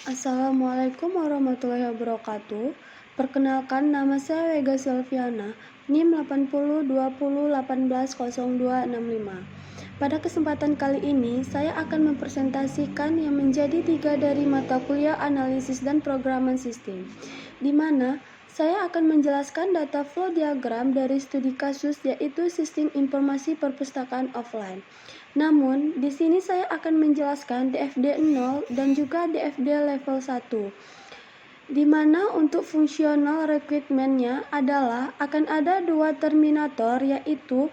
Assalamualaikum warahmatullahi wabarakatuh. Perkenalkan, nama saya Wega Selviana, NIM 8020180265. Pada kesempatan kali ini, saya akan mempresentasikan yang menjadi 3 dari mata kuliah analisis dan programan sistem, di mana saya akan menjelaskan data flow diagram dari studi kasus, yaitu sistem informasi perpustakaan offline. Namun, di sini saya akan menjelaskan DFD 0 dan juga DFD level 1, di mana untuk fungsional requirement-nya adalah akan ada dua terminator, yaitu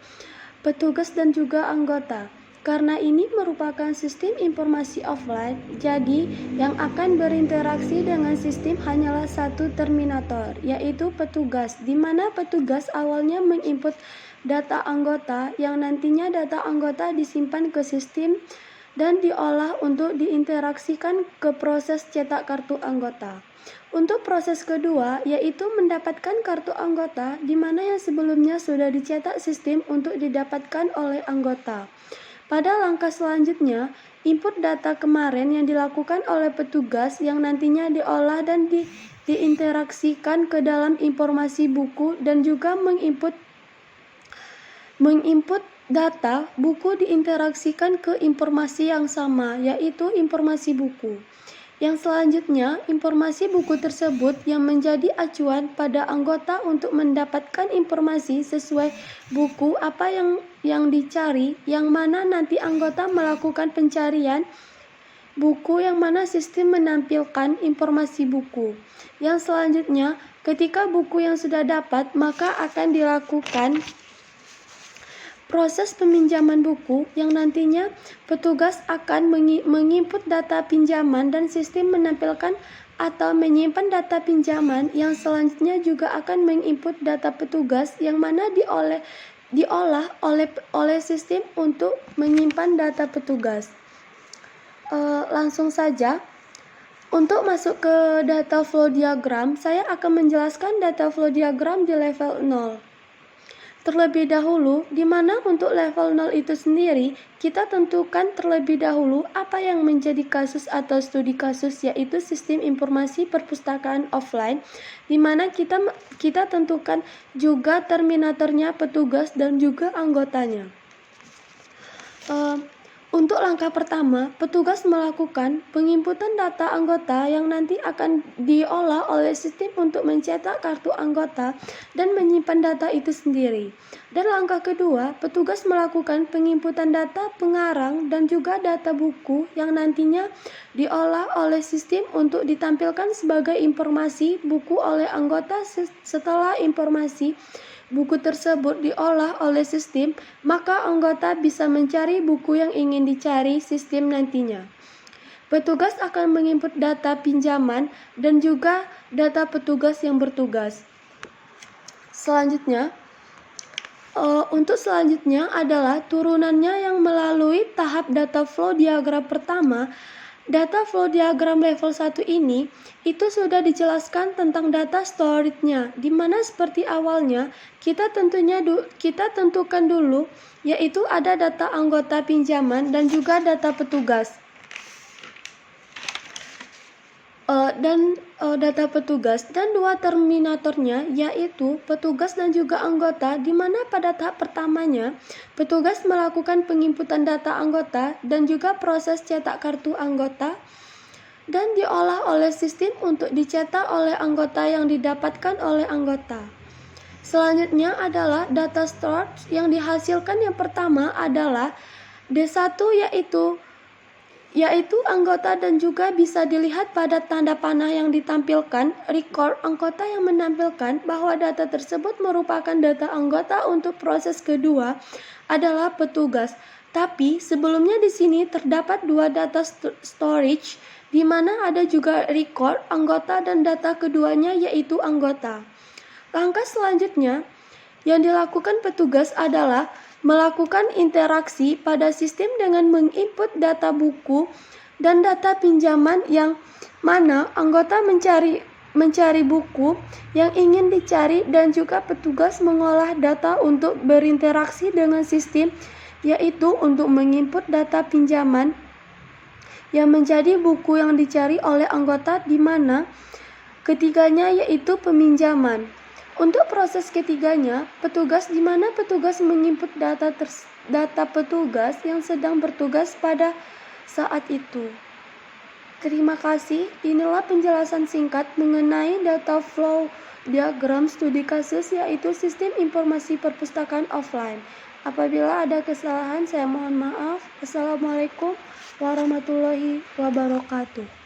petugas dan juga anggota. Karena ini merupakan sistem informasi offline, jadi yang akan berinteraksi dengan sistem hanyalah satu terminator, yaitu petugas, di mana petugas awalnya menginput data anggota yang nantinya data anggota disimpan ke sistem dan diolah untuk diinteraksikan ke proses cetak kartu anggota. Untuk proses kedua, yaitu mendapatkan kartu anggota, di mana yang sebelumnya sudah dicetak sistem untuk didapatkan oleh anggota. Pada langkah selanjutnya, input data kemarin yang dilakukan oleh petugas yang nantinya diolah dan diinteraksikan ke dalam informasi buku dan juga menginput data buku diinteraksikan ke informasi yang sama, yaitu informasi buku. Yang selanjutnya, informasi buku tersebut yang menjadi acuan pada anggota untuk mendapatkan informasi sesuai buku apa yang dicari, yang mana nanti anggota melakukan pencarian buku yang mana sistem menampilkan informasi buku. Yang selanjutnya, ketika buku yang sudah dapat, maka akan dilakukan proses peminjaman buku yang nantinya petugas akan menginput data pinjaman dan sistem menampilkan atau menyimpan data pinjaman yang selanjutnya juga akan menginput data petugas yang mana diolah oleh sistem untuk menyimpan data petugas. Langsung saja. Untuk masuk ke data flow diagram, saya akan menjelaskan data flow diagram di level 0. Terlebih dahulu, di mana untuk level 0 itu sendiri, kita tentukan terlebih dahulu apa yang menjadi kasus atau studi kasus, yaitu sistem informasi perpustakaan offline, di mana kita tentukan juga terminatornya, petugas, dan juga anggotanya. Untuk langkah pertama, petugas melakukan penginputan data anggota yang nanti akan diolah oleh sistem untuk mencetak kartu anggota dan menyimpan data itu sendiri. Dan langkah kedua, petugas melakukan penginputan data pengarang dan juga data buku yang nantinya diolah oleh sistem untuk ditampilkan sebagai informasi buku oleh anggota. Setelah informasi buku tersebut diolah oleh sistem, maka anggota bisa mencari buku yang ingin dicari sistem nantinya. Petugas akan menginput data pinjaman dan juga data petugas yang bertugas. Selanjutnya, untuk selanjutnya adalah turunannya yang melalui tahap data flow diagram pertama. Data flow diagram level 1 ini itu sudah dijelaskan tentang data storage-nya, di mana seperti awalnya kita tentukan dulu, yaitu ada data anggota pinjaman dan juga data petugas. Data petugas dan dua terminatornya, yaitu petugas dan juga anggota, di mana pada tahap pertamanya petugas melakukan penginputan data anggota dan juga proses cetak kartu anggota dan diolah oleh sistem untuk dicetak oleh anggota yang didapatkan oleh anggota. Selanjutnya adalah data storage yang dihasilkan. Yang pertama adalah D1, yaitu anggota dan juga bisa dilihat pada tanda panah yang ditampilkan, record anggota yang menampilkan bahwa data tersebut merupakan data anggota. Untuk proses kedua adalah petugas. Tapi sebelumnya di sini terdapat dua data storage, di mana ada juga record anggota dan data keduanya yaitu anggota. Langkah selanjutnya yang dilakukan petugas adalah melakukan interaksi pada sistem dengan menginput data buku dan data pinjaman yang mana anggota mencari buku yang ingin dicari dan juga petugas mengolah data untuk berinteraksi dengan sistem, yaitu untuk menginput data pinjaman yang menjadi buku yang dicari oleh anggota di mana ketiganya yaitu peminjaman. Untuk proses ketiganya, petugas di mana petugas menginput data petugas yang sedang bertugas pada saat itu. Terima kasih. Inilah penjelasan singkat mengenai data flow diagram studi kasus yaitu sistem informasi perpustakaan offline. Apabila ada kesalahan, saya mohon maaf. Assalamualaikum warahmatullahi wabarakatuh.